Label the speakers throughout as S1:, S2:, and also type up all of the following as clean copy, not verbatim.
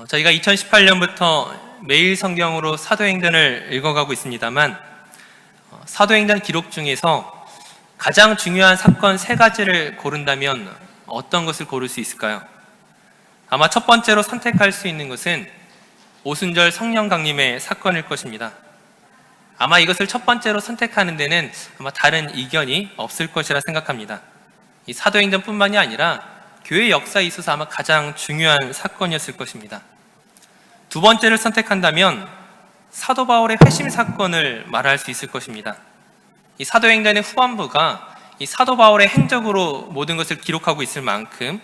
S1: 저희가 2018년부터 매일 성경으로 사도행전을 읽어가고 있습니다만 사도행전 기록 중에서 가장 중요한 사건 3가지를 고른다면 어떤 것을 고를 수 있을까요? 아마 첫 번째로 선택할 수 있는 것은 오순절 성령 강림의 사건일 것입니다. 아마 이것을 첫 번째로 선택하는 데는 아마 다른 이견이 없을 것이라 생각합니다. 이 사도행전뿐만이 아니라 교회 역사에 있어서 아마 가장 중요한 사건이었을 것입니다. 두 번째를 선택한다면 사도 바울의 회심 사건을 말할 수 있을 것입니다. 이 사도행전의 후반부가 이 사도 바울의 행적으로 모든 것을 기록하고 있을 만큼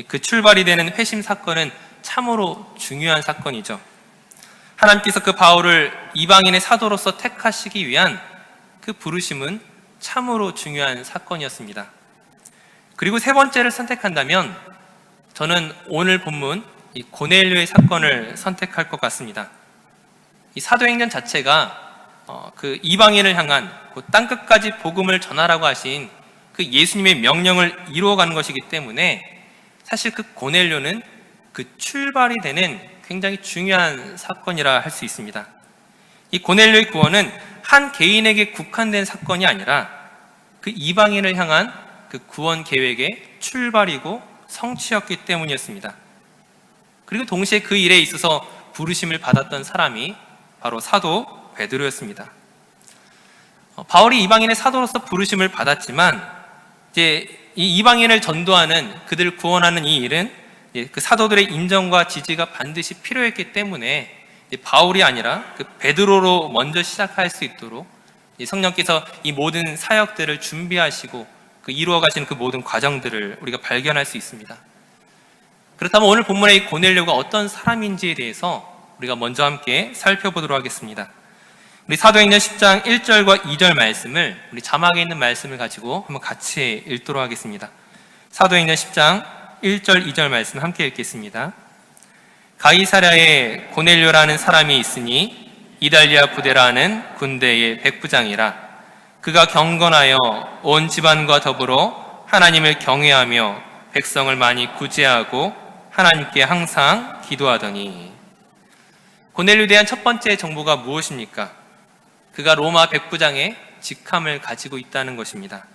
S1: 그 출발이 되는 회심 사건은 참으로 중요한 사건이죠. 하나님께서 그 바울을 이방인의 사도로서 택하시기 위한 그 부르심은 참으로 중요한 사건이었습니다. 그리고 세 번째를 선택한다면 저는 오늘 본문 이 고넬료의 사건을 선택할 것 같습니다. 이 사도행전 자체가 그 이방인을 향한 그 땅끝까지 복음을 전하라고 하신 그 예수님의 명령을 이루어가는 것이기 때문에 사실 그 고넬료는 그 출발이 되는 굉장히 중요한 사건이라 할 수 있습니다. 이 고넬료의 구원은 한 개인에게 국한된 사건이 아니라 그 이방인을 향한 그 구원 계획의 출발이고 성취였기 때문이었습니다. 그리고 동시에 그 일에 있어서 부르심을 받았던 사람이 바로 사도 베드로였습니다. 바울이 이방인의 사도로서 부르심을 받았지만 이제 이 이방인을 전도하는 그들을 구원하는 이 일은 그 사도들의 인정과 지지가 반드시 필요했기 때문에 바울이 아니라 그 베드로로 먼저 시작할 수 있도록 성령께서 이 모든 사역들을 준비하시고 그 이루어가시는 그 모든 과정들을 우리가 발견할 수 있습니다. 그렇다면 오늘 본문의 이 고넬료가 어떤 사람인지에 대해서 우리가 먼저 함께 살펴보도록 하겠습니다. 우리 사도행전 10장 1절과 2절 말씀을 우리 자막에 있는 말씀을 가지고 한번 같이 읽도록 하겠습니다. 사도행전 10장 1절 2절 말씀 함께 읽겠습니다. 가이사랴에 고넬료라는 사람이 있으니 이달리아 부대라 하는 군대의 백부장이라. 그가 경건하여 온 집안과 더불어 하나님을 경외하며 백성을 많이 구제하고 하나님께 항상 기도하더니. 고넬료에 대한 첫 번째 정보가 무엇입니까? 그가 로마 백부장의 직함을 가지고 있다는 것입니다.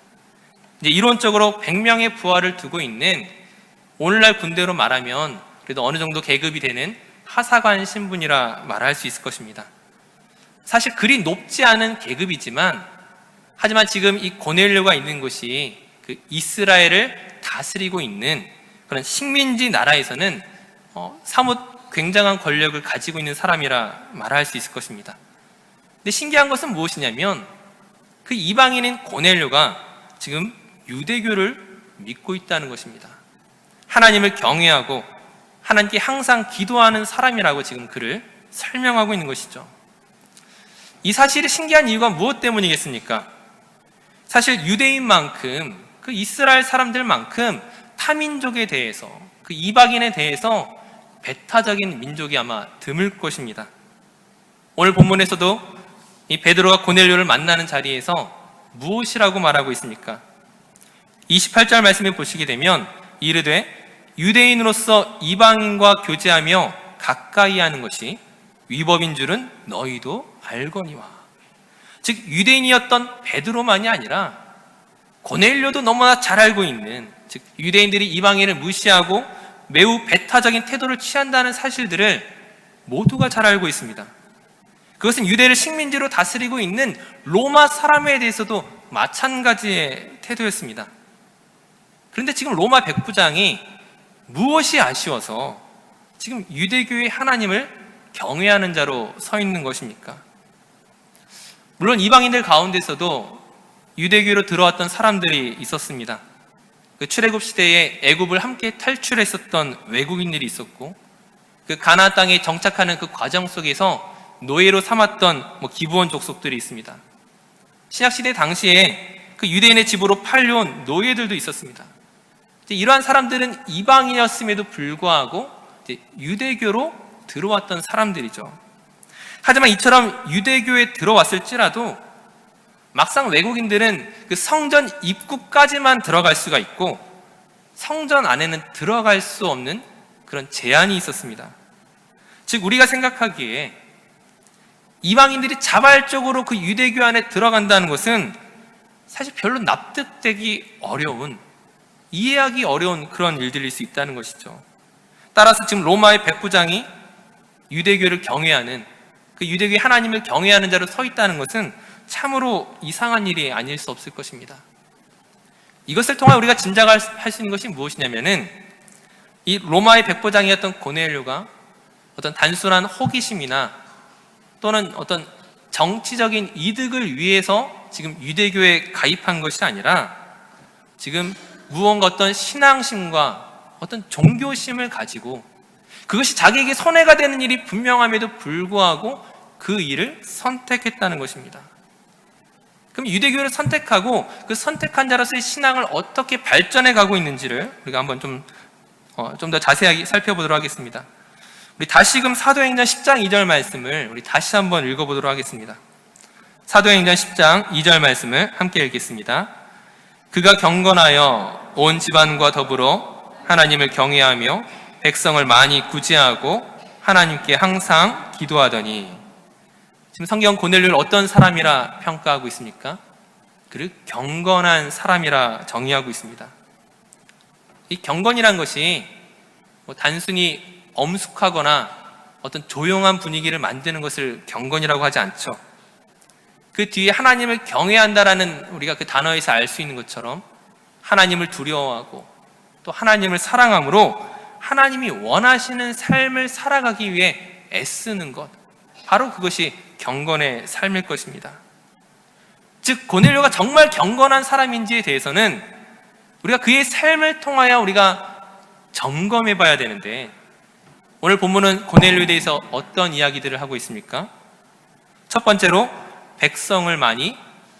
S1: 이제 이론적으로 100명의 부하를 두고 있는 오늘날 군대로 말하면 그래도 어느 정도 계급이 되는 하사관 신분이라 말할 수 있을 것입니다. 사실 그리 높지 않은 계급이지만 하지만 지금 이 고넬료가 있는 곳이 그 이스라엘을 다스리고 있는 그런 식민지 나라에서는 사뭇 굉장한 권력을 가지고 있는 사람이라 말할 수 있을 것입니다. 근데 신기한 것은 무엇이냐면 그 이방인인 고넬료가 지금 유대교를 믿고 있다는 것입니다. 하나님을 경외하고 하나님께 항상 기도하는 사람이라고 지금 그를 설명하고 있는 것이죠. 이 사실이 신기한 이유가 무엇 때문이겠습니까? 사실 유대인만큼 그 이스라엘 사람들만큼 타민족에 대해서 그 이방인에 대해서 배타적인 민족이 아마 드물 것입니다. 오늘 본문에서도 이 베드로가 고넬료를 만나는 자리에서 무엇이라고 말하고 있습니까? 28절 말씀에 보시게 되면 이르되 유대인으로서 이방인과 교제하며 가까이 하는 것이 위법인 줄은 너희도 알거니와. 즉 유대인이었던 베드로만이 아니라 고넬료도 너무나 잘 알고 있는, 즉 유대인들이 이방인을 무시하고 매우 배타적인 태도를 취한다는 사실들을 모두가 잘 알고 있습니다. 그것은 유대를 식민지로 다스리고 있는 로마 사람에 대해서도 마찬가지의 태도였습니다. 그런데 지금 로마 백부장이 무엇이 아쉬워서 지금 유대교의 하나님을 경외하는 자로 서 있는 것입니까? 물론 이방인들 가운데서도 유대교로 들어왔던 사람들이 있었습니다. 그 출애굽 시대에 애굽을 함께 탈출했었던 외국인들이 있었고, 그 가나안 땅에 정착하는 그 과정 속에서 노예로 삼았던 기브온 족속들이 있습니다. 신약 시대 당시에 그 유대인의 집으로 팔려온 노예들도 있었습니다. 이러한 사람들은 이방인이었음에도 불구하고 유대교로 들어왔던 사람들이죠. 하지만 이처럼 유대교에 들어왔을지라도 막상 외국인들은 그 성전 입구까지만 들어갈 수가 있고 성전 안에는 들어갈 수 없는 그런 제한이 있었습니다. 즉 우리가 생각하기에 이방인들이 자발적으로 그 유대교 안에 들어간다는 것은 사실 별로 납득되기 어려운, 이해하기 어려운 그런 일들일 수 있다는 것이죠. 따라서 지금 로마의 백부장이 유대교를 경외하는, 그 유대교의 하나님을 경외하는 자로 서 있다는 것은 참으로 이상한 일이 아닐 수 없을 것입니다. 이것을 통해 우리가 짐작할 수 있는 것이 무엇이냐면은, 이 로마의 백부장이었던 고넬료가 어떤 단순한 호기심이나 또는 어떤 정치적인 이득을 위해서 지금 유대교에 가입한 것이 아니라 지금 무언가 어떤 신앙심과 어떤 종교심을 가지고 그것이 자기에게 손해가 되는 일이 분명함에도 불구하고 그 일을 선택했다는 것입니다. 그럼 유대교를 선택하고 그 선택한 자로서의 신앙을 어떻게 발전해 가고 있는지를 우리가 한번 좀 더 자세하게 살펴보도록 하겠습니다. 우리 다시금 사도행전 10장 2절 말씀을 우리 다시 한번 읽어보도록 하겠습니다. 사도행전 10장 2절 말씀을 함께 읽겠습니다. 그가 경건하여 온 집안과 더불어 하나님을 경외하며 백성을 많이 구제하고 하나님께 항상 기도하더니. 지금 성경 고넬료를 어떤 사람이라 평가하고 있습니까? 그를 경건한 사람이라 정의하고 있습니다. 이 경건이란 것이 단순히 엄숙하거나 어떤 조용한 분위기를 만드는 것을 경건이라고 하지 않죠. 그 뒤에 하나님을 경외한다라는 우리가 그 단어에서 알 수 있는 것처럼 하나님을 두려워하고 또 하나님을 사랑함으로 하나님이 원하시는 삶을 살아가기 위해 애쓰는 것, 바로 그것이 경건의 삶일 것입니다. 즉 고넬료가 정말 경건한 사람인지에 대해서는 우리가 그의 삶을 통하여 우리가 점검해 봐야 되는데, 오늘 본문은 고넬료에 대해서 어떤 이야기들을 하고 있습니까? 첫 번째로 백성을 많이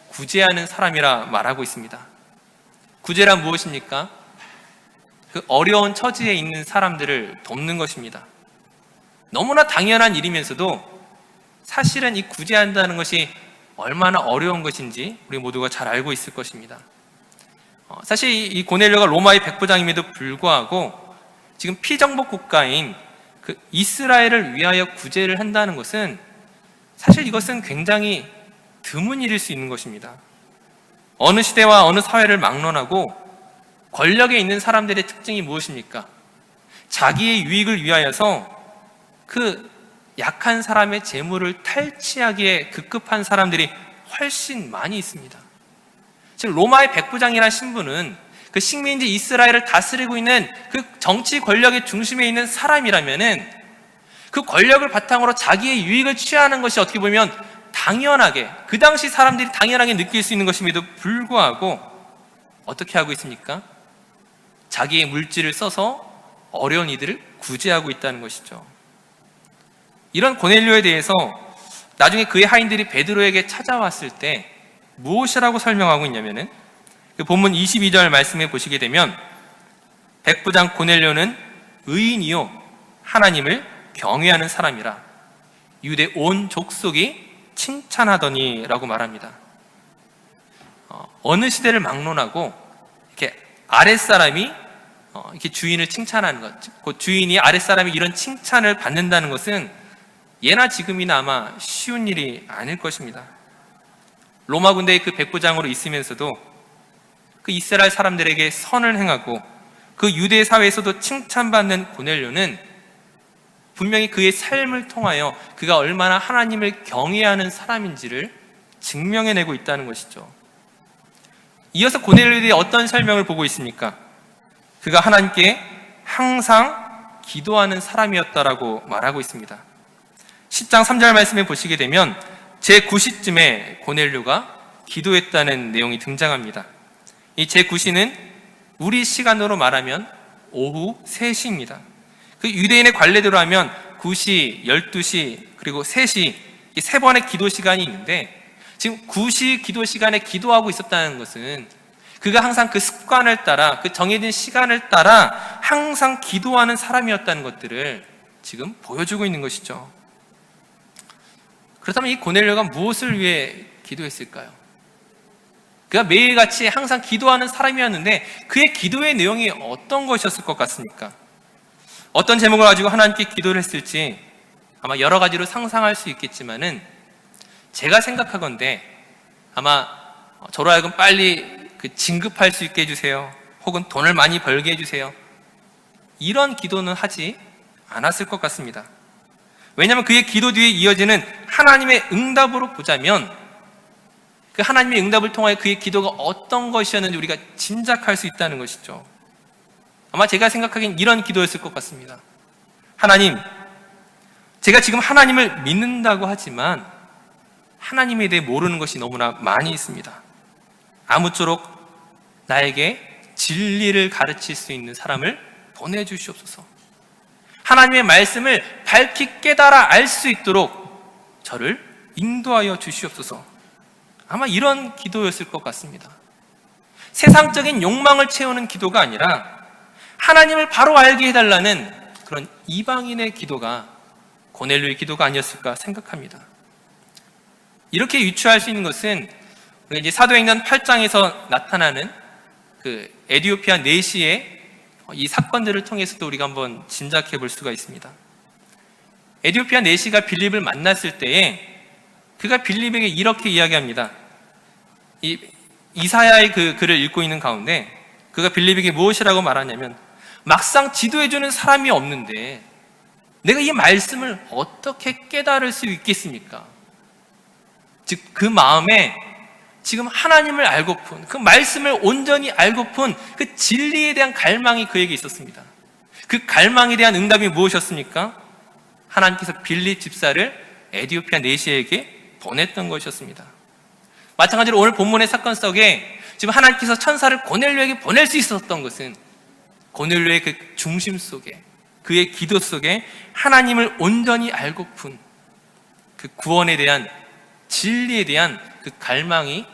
S1: 구제하는 사람이라 말하고 있습니다. 구제란 무엇입니까? 그 어려운 처지에 있는 사람들을 돕는 것입니다. 너무나 당연한 일이면서도 사실은 이 구제한다는 것이 얼마나 어려운 것인지 우리 모두가 잘 알고 있을 것입니다. 사실 이 고넬료가 로마의 백부장임에도 불구하고 지금 피정복 국가인 그 이스라엘을 위하여 구제를 한다는 것은 사실 이것은 굉장히 드문 일일 수 있는 것입니다. 어느 시대와 어느 사회를 막론하고 권력에 있는 사람들의 특징이 무엇입니까? 자기의 유익을 위하여서 그 약한 사람의 재물을 탈취하기에 급급한 사람들이 훨씬 많이 있습니다. 즉 로마의 백부장이라는 신분은 그 식민지 이스라엘을 다스리고 있는 그 정치 권력의 중심에 있는 사람이라면은 그 권력을 바탕으로 자기의 유익을 취하는 것이 어떻게 보면 당연하게, 그 당시 사람들이 당연하게 느낄 수 있는 것임에도 불구하고 어떻게 하고 있습니까? 자기의 물질을 써서 어려운 이들을 구제하고 있다는 것이죠. 이런 고넬료에 대해서 나중에 그의 하인들이 베드로에게 찾아왔을 때 무엇이라고 설명하고 있냐면은 그 본문 22절 말씀에 보시게 되면 백부장 고넬료는 의인이요 하나님을 경외하는 사람이라 유대 온 족속이 칭찬하더니 라고 말합니다. 어느 시대를 막론하고 이렇게 아랫사람이 이렇게 주인을 칭찬하는 것, 그 주인이 아랫사람이 이런 칭찬을 받는다는 것은 예나 지금이나 아마 쉬운 일이 아닐 것입니다. 로마 군대의 그 백부장으로 있으면서도 그 이스라엘 사람들에게 선을 행하고 그 유대 사회에서도 칭찬받는 고넬료는 분명히 그의 삶을 통하여 그가 얼마나 하나님을 경외하는 사람인지를 증명해내고 있다는 것이죠. 이어서 고넬료에 대해 어떤 설명을 보고 있습니까? 그가 하나님께 항상 기도하는 사람이었다라고 말하고 있습니다. 10장 3절 말씀에 보시게 되면 제9시쯤에 고넬료가 기도했다는 내용이 등장합니다. 이 제9시는 우리 시간으로 말하면 오후 3시입니다. 그 유대인의 관례대로 하면 9시, 12시, 그리고 3시 이 세 번의 기도 시간이 있는데 지금 9시 기도 시간에 기도하고 있었다는 것은 그가 항상 그 습관을 따라 그 정해진 시간을 따라 항상 기도하는 사람이었다는 것들을 지금 보여주고 있는 것이죠. 그렇다면 이 고넬료가 무엇을 위해 기도했을까요? 그가 매일같이 항상 기도하는 사람이었는데 그의 기도의 내용이 어떤 것이었을 것 같습니까? 어떤 제목을 가지고 하나님께 기도를 했을지 아마 여러 가지로 상상할 수 있겠지만은 제가 생각하건대 아마 저로 하여금 빨리 진급할 수 있게 해주세요. 혹은 돈을 많이 벌게 해주세요. 이런 기도는 하지 않았을 것 같습니다. 왜냐하면 그의 기도 뒤에 이어지는 하나님의 응답으로 보자면 그 하나님의 응답을 통하여 그의 기도가 어떤 것이었는지 우리가 짐작할 수 있다는 것이죠. 아마 제가 생각하기엔 이런 기도였을 것 같습니다. 하나님, 제가 지금 하나님을 믿는다고 하지만 하나님에 대해 모르는 것이 너무나 많이 있습니다. 아무쪼록 나에게 진리를 가르칠 수 있는 사람을 보내주시옵소서. 하나님의 말씀을 밝히 깨달아 알 수 있도록 저를 인도하여 주시옵소서. 아마 이런 기도였을 것 같습니다. 세상적인 욕망을 채우는 기도가 아니라 하나님을 바로 알게 해달라는 그런 이방인의 기도가 고넬료의 기도가 아니었을까 생각합니다. 이렇게 유추할 수 있는 것은 우리가 이제 사도행전 8장에서 나타나는 그 에티오피아 내시의 이 사건들을 통해서도 우리가 한번 짐작해 볼 수가 있습니다. 에티오피아 내시가 빌립을 만났을 때에 그가 빌립에게 이렇게 이야기합니다. 이사야의 그 글을 읽고 있는 가운데 그가 빌립에게 무엇이라고 말하냐면 막상 지도해주는 사람이 없는데 내가 이 말씀을 어떻게 깨달을 수 있겠습니까? 즉 그 마음에 지금 하나님을 알고픈 그 말씀을 온전히 알고픈 그 진리에 대한 갈망이 그에게 있었습니다. 그 갈망에 대한 응답이 무엇이었습니까? 하나님께서 빌립 집사를 에티오피아 내시에게 보냈던 것이었습니다. 마찬가지로 오늘 본문의 사건 속에 지금 하나님께서 천사를 고넬료에게 보낼 수 있었던 것은 고넬료의 그 중심 속에 그의 기도 속에 하나님을 온전히 알고픈 그 구원에 대한 진리에 대한 그 갈망이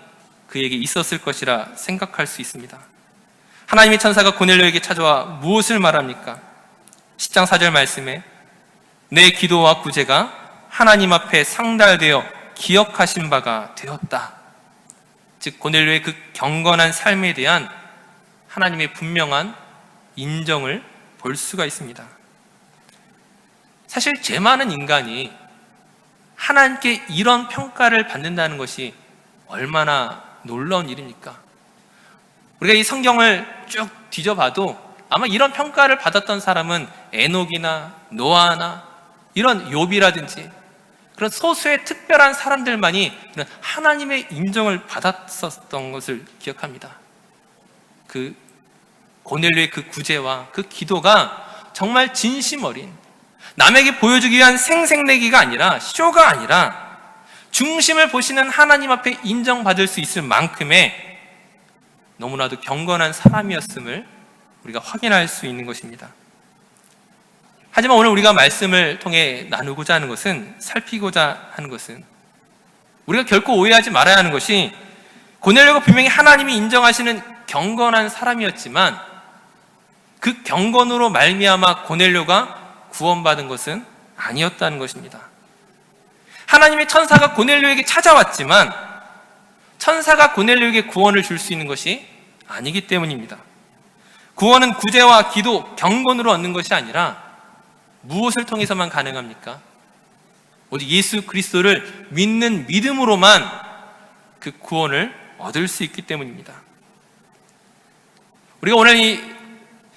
S1: 그에게 있었을 것이라 생각할 수 있습니다. 하나님의 천사가 고넬료에게 찾아와 무엇을 말합니까? 10장 4절 말씀에 내 기도와 구제가 하나님 앞에 상달되어 기억하신 바가 되었다. 즉 고넬료의 그 경건한 삶에 대한 하나님의 분명한 인정을 볼 수가 있습니다. 사실 죄 많은 인간이 하나님께 이런 평가를 받는다는 것이 얼마나 놀라운 일입니까? 우리가 이 성경을 쭉 뒤져봐도 아마 이런 평가를 받았던 사람은 에녹이나 노아나 이런 욥이라든지 그런 소수의 특별한 사람들만이 이런 하나님의 인정을 받았었던 것을 기억합니다. 그 고넬료의 그 구제와 그 기도가 정말 진심 어린 남에게 보여주기 위한 생색내기가 아니라 쇼가 아니라 중심을 보시는 하나님 앞에 인정받을 수 있을 만큼의 너무나도 경건한 사람이었음을 우리가 확인할 수 있는 것입니다. 하지만 오늘 우리가 말씀을 통해 나누고자 하는 것은 살피고자 하는 것은 우리가 결코 오해하지 말아야 하는 것이 고넬료가 분명히 하나님이 인정하시는 경건한 사람이었지만 그 경건으로 말미암아 고넬료가 구원받은 것은 아니었다는 것입니다. 하나님의 천사가 고넬료에게 찾아왔지만 천사가 고넬료에게 구원을 줄 수 있는 것이 아니기 때문입니다. 구원은 구제와 기도, 경건으로 얻는 것이 아니라 무엇을 통해서만 가능합니까? 오직 예수 그리스도를 믿는 믿음으로만 그 구원을 얻을 수 있기 때문입니다. 우리가 오늘 이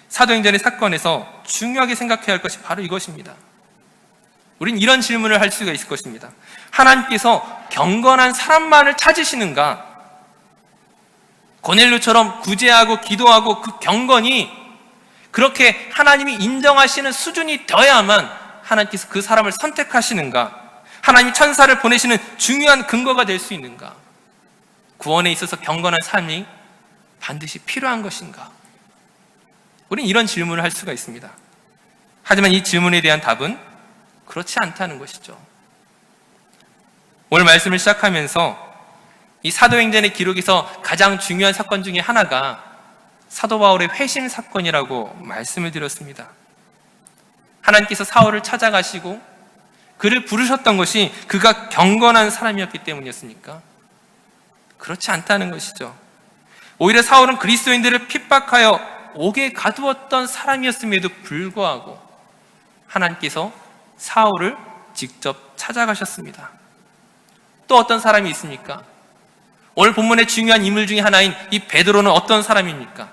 S1: 사도행전의 사건에서 중요하게 생각해야 할 것이 바로 이것입니다. 우린 이런 질문을 할 수가 있을 것입니다. 하나님께서 경건한 사람만을 찾으시는가? 고넬료처럼 구제하고 기도하고 그 경건이 그렇게 하나님이 인정하시는 수준이 되어야만 하나님께서 그 사람을 선택하시는가? 하나님 천사를 보내시는 중요한 근거가 될 수 있는가? 구원에 있어서 경건한 삶이 반드시 필요한 것인가? 우리는 이런 질문을 할 수가 있습니다. 하지만 이 질문에 대한 답은 그렇지 않다는 것이죠. 오늘 말씀을 시작하면서 이 사도행전의 기록에서 가장 중요한 사건 중에 하나가 사도 바울의 회심 사건이라고 말씀을 드렸습니다. 하나님께서 사울을 찾아가시고 그를 부르셨던 것이 그가 경건한 사람이었기 때문이었습니까? 그렇지 않다는 것이죠. 오히려 사울은 그리스도인들을 핍박하여 옥에 가두었던 사람이었음에도 불구하고 하나님께서 사울을 직접 찾아가셨습니다. 또 어떤 사람이 있습니까? 오늘 본문의 중요한 인물 중에 하나인 이 베드로는 어떤 사람입니까?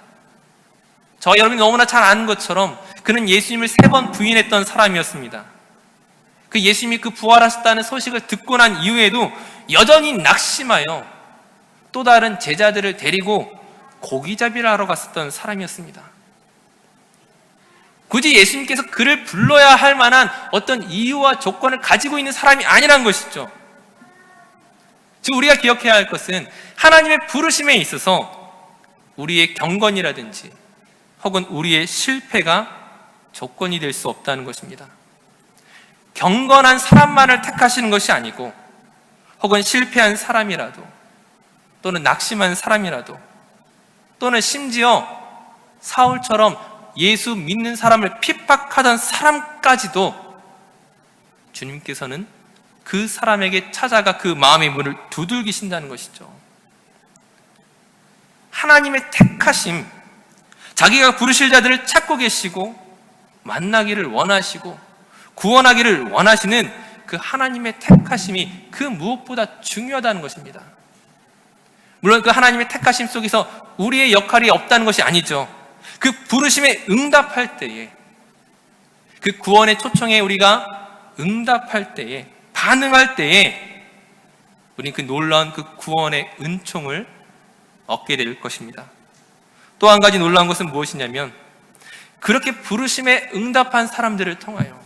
S1: 저와 여러분이 너무나 잘 아는 것처럼 그는 예수님을 3번 부인했던 사람이었습니다. 그 예수님이 그 부활하셨다는 소식을 듣고 난 이후에도 여전히 낙심하여 또 다른 제자들을 데리고 고기잡이를 하러 갔었던 사람이었습니다. 굳이 예수님께서 그를 불러야 할 만한 어떤 이유와 조건을 가지고 있는 사람이 아니란 것이죠. 즉 우리가 기억해야 할 것은 하나님의 부르심에 있어서 우리의 경건이라든지 혹은 우리의 실패가 조건이 될 수 없다는 것입니다. 경건한 사람만을 택하시는 것이 아니고 혹은 실패한 사람이라도 또는 낙심한 사람이라도 또는 심지어 사울처럼 예수 믿는 사람을 핍박하던 사람까지도 주님께서는 그 사람에게 찾아가 그 마음의 문을 두들기신다는 것이죠. 하나님의 택하심, 자기가 부르실 자들을 찾고 계시고 만나기를 원하시고 구원하기를 원하시는 그 하나님의 택하심이 그 무엇보다 중요하다는 것입니다. 물론 그 하나님의 택하심 속에서 우리의 역할이 없다는 것이 아니죠. 그 부르심에 응답할 때에, 그 구원의 초청에 우리가 응답할 때에, 반응할 때에 우리는 그 놀라운 그 구원의 은총을 얻게 될 것입니다. 또 한 가지 놀라운 것은 무엇이냐면 그렇게 부르심에 응답한 사람들을 통하여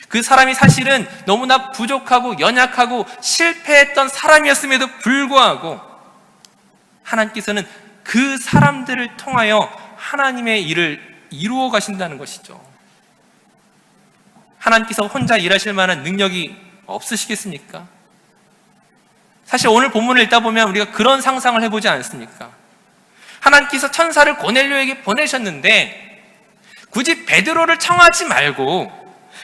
S1: 그 사람이 사실은 너무나 부족하고 연약하고 실패했던 사람이었음에도 불구하고 하나님께서는 그 사람들을 통하여 하나님의 일을 이루어 가신다는 것이죠. 하나님께서 혼자 일하실 만한 능력이 없으시겠습니까? 사실 오늘 본문을 읽다 보면 우리가 그런 상상을 해보지 않습니까? 하나님께서 천사를 고넬료에게 보내셨는데 굳이 베드로를 청하지 말고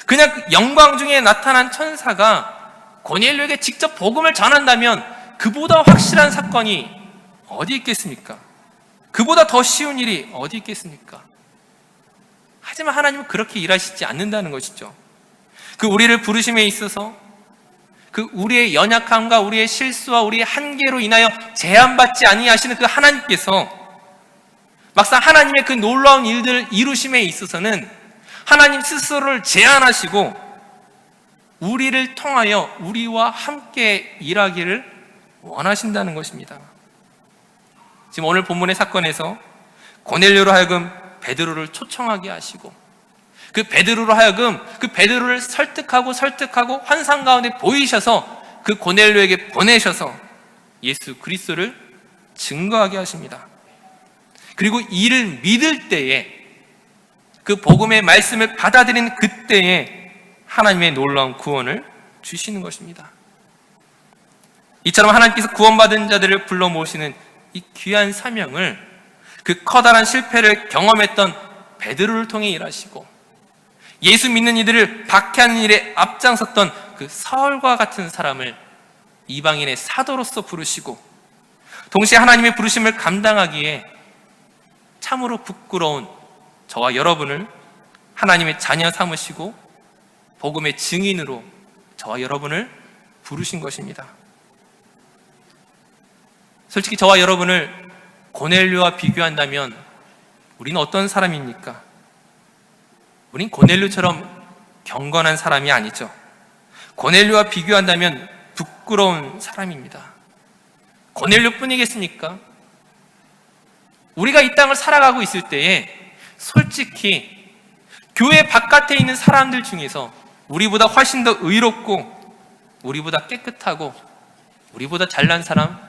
S1: 그냥 그 영광 중에 나타난 천사가 고넬료에게 직접 복음을 전한다면 그보다 확실한 사건이 어디 있겠습니까? 그보다 더 쉬운 일이 어디 있겠습니까? 하지만 하나님은 그렇게 일하시지 않는다는 것이죠. 그 우리를 부르심에 있어서 그 우리의 연약함과 우리의 실수와 우리의 한계로 인하여 제한받지 아니하시는 그 하나님께서 막상 하나님의 그 놀라운 일들을 이루심에 있어서는 하나님 스스로를 제한하시고 우리를 통하여 우리와 함께 일하기를 원하신다는 것입니다. 지금 오늘 본문의 사건에서 고넬료로 하여금 베드로를 초청하게 하시고 그 베드로로 하여금 그 베드로를 설득하고 환상 가운데 보이셔서 그 고넬료에게 보내셔서 예수 그리스도를 증거하게 하십니다. 그리고 이를 믿을 때에 그 복음의 말씀을 받아들이는 그때에 하나님의 놀라운 구원을 주시는 것입니다. 이처럼 하나님께서 구원받은 자들을 불러 모시는 이 귀한 사명을 그 커다란 실패를 경험했던 베드로를 통해 일하시고 예수 믿는 이들을 박해하는 일에 앞장섰던 그 사울과 같은 사람을 이방인의 사도로서 부르시고 동시에 하나님의 부르심을 감당하기에 참으로 부끄러운 저와 여러분을 하나님의 자녀 삼으시고 복음의 증인으로 저와 여러분을 부르신 것입니다. 솔직히 저와 여러분을 고넬료와 비교한다면 우리는 어떤 사람입니까? 우린 고넬료처럼 경건한 사람이 아니죠. 고넬료와 비교한다면 부끄러운 사람입니다. 고넬료뿐이겠습니까? 우리가 이 땅을 살아가고 있을 때에 솔직히 교회 바깥에 있는 사람들 중에서 우리보다 훨씬 더 의롭고 우리보다 깨끗하고 우리보다 잘난 사람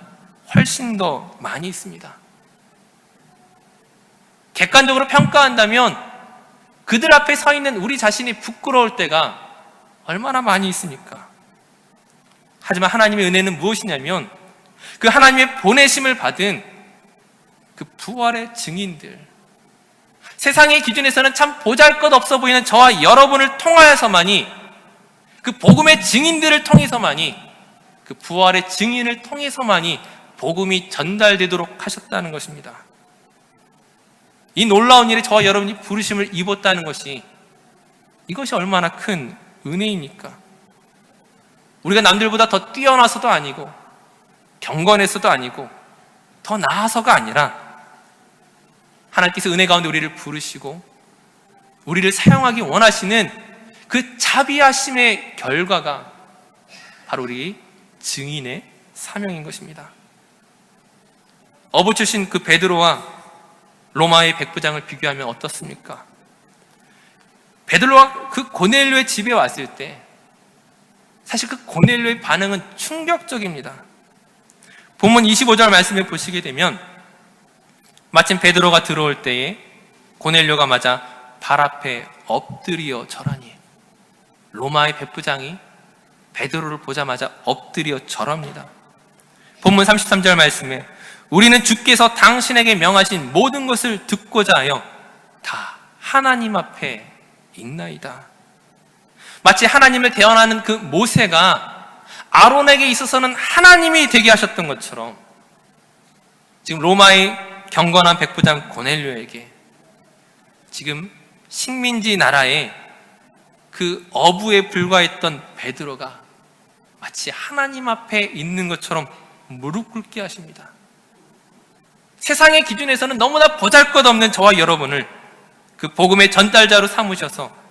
S1: 훨씬 더 많이 있습니다. 객관적으로 평가한다면 그들 앞에 서 있는 우리 자신이 부끄러울 때가 얼마나 많이 있습니까? 하지만 하나님의 은혜는 무엇이냐면 그 하나님의 보내심을 받은 그 부활의 증인들, 세상의 기준에서는 참 보잘것없어 보이는 저와 여러분을 통하여서만이 그 복음의 증인들을 통해서만이 그 부활의 증인을 통해서만이 복음이 전달되도록 하셨다는 것입니다. 이 놀라운 일에 저와 여러분이 부르심을 입었다는 것이 이것이 얼마나 큰 은혜입니까? 우리가 남들보다 더 뛰어나서도 아니고 경건해서도 아니고 더 나아서가 아니라 하나님께서 은혜 가운데 우리를 부르시고 우리를 사용하기 원하시는 그 자비하심의 결과가 바로 우리 증인의 사명인 것입니다. 어부 출신 그 베드로와 로마의 백부장을 비교하면 어떻습니까? 베드로가 그 고넬료의 집에 왔을 때 사실 그 고넬료의 반응은 충격적입니다. 본문 25절 말씀을 보시게 되면 마침 베드로가 들어올 때에 고넬료가 맞아 발 앞에 엎드려 절하니, 로마의 백부장이 베드로를 보자마자 엎드려 절합니다. 본문 33절 말씀에 우리는 주께서 당신에게 명하신 모든 것을 듣고자 하여 다 하나님 앞에 있나이다. 마치 하나님을 대언하는 그 모세가 아론에게 있어서는 하나님이 되게 하셨던 것처럼 지금 로마의 경건한 백부장 고넬료에게 지금 식민지 나라의 그 어부에 불과했던 베드로가 마치 하나님 앞에 있는 것처럼 무릎 꿇게 하십니다. 세상의 기준에서는 너무나 보잘것없는 저와 여러분을 그 복음의 전달자로 삼으셔서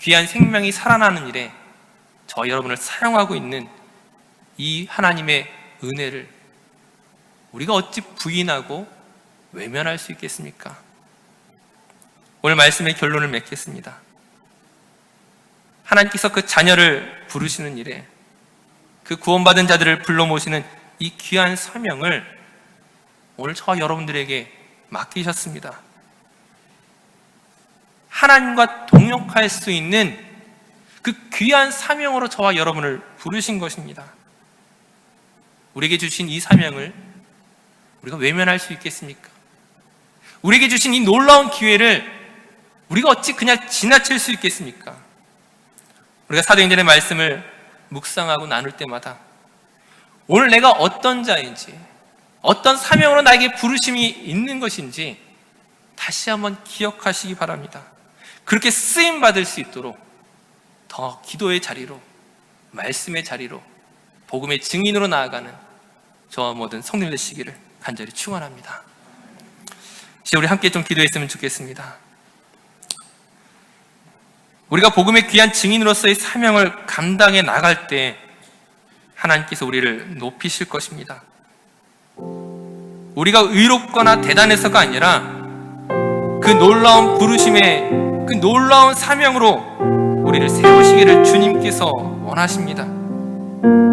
S1: 귀한 생명이 살아나는 일에 저와 여러분을 사용하고 있는 이 하나님의 은혜를 우리가 어찌 부인하고 외면할 수 있겠습니까? 오늘 말씀의 결론을 맺겠습니다. 하나님께서 그 자녀를 부르시는 일에 그 구원받은 자들을 불러 모시는 이 귀한 사명을 오늘 저와 여러분들에게 맡기셨습니다. 하나님과 동역할 수 있는 그 귀한 사명으로 저와 여러분을 부르신 것입니다. 우리에게 주신 이 사명을 우리가 외면할 수 있겠습니까? 우리에게 주신 이 놀라운 기회를 우리가 어찌 그냥 지나칠 수 있겠습니까? 우리가 사도행전의 말씀을 묵상하고 나눌 때마다 오늘 내가 어떤 자인지, 어떤 사명으로 나에게 부르심이 있는 것인지 다시 한번 기억하시기 바랍니다. 그렇게 쓰임받을 수 있도록 더 기도의 자리로, 말씀의 자리로, 복음의 증인으로 나아가는 저와 모든 성도들 되시기를 간절히 축원합니다. 이제 우리 함께 좀 기도했으면 좋겠습니다. 우리가 복음의 귀한 증인으로서의 사명을 감당해 나갈 때 하나님께서 우리를 높이실 것입니다. 우리가 의롭거나 대단해서가 아니라 그 놀라운 부르심의 그 놀라운 사명으로 우리를 세우시기를 주님께서 원하십니다.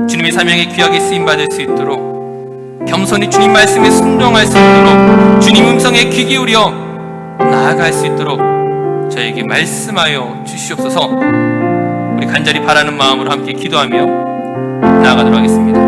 S1: 주님의 사명에 귀하게 쓰임받을 수 있도록 겸손히 주님 말씀에 순종할 수 있도록 주님 음성에 귀 기울여 나아갈 수 있도록 저에게 말씀하여 주시옵소서. 우리 간절히 바라는 마음으로 함께 기도하며 나아가도록 하겠습니다.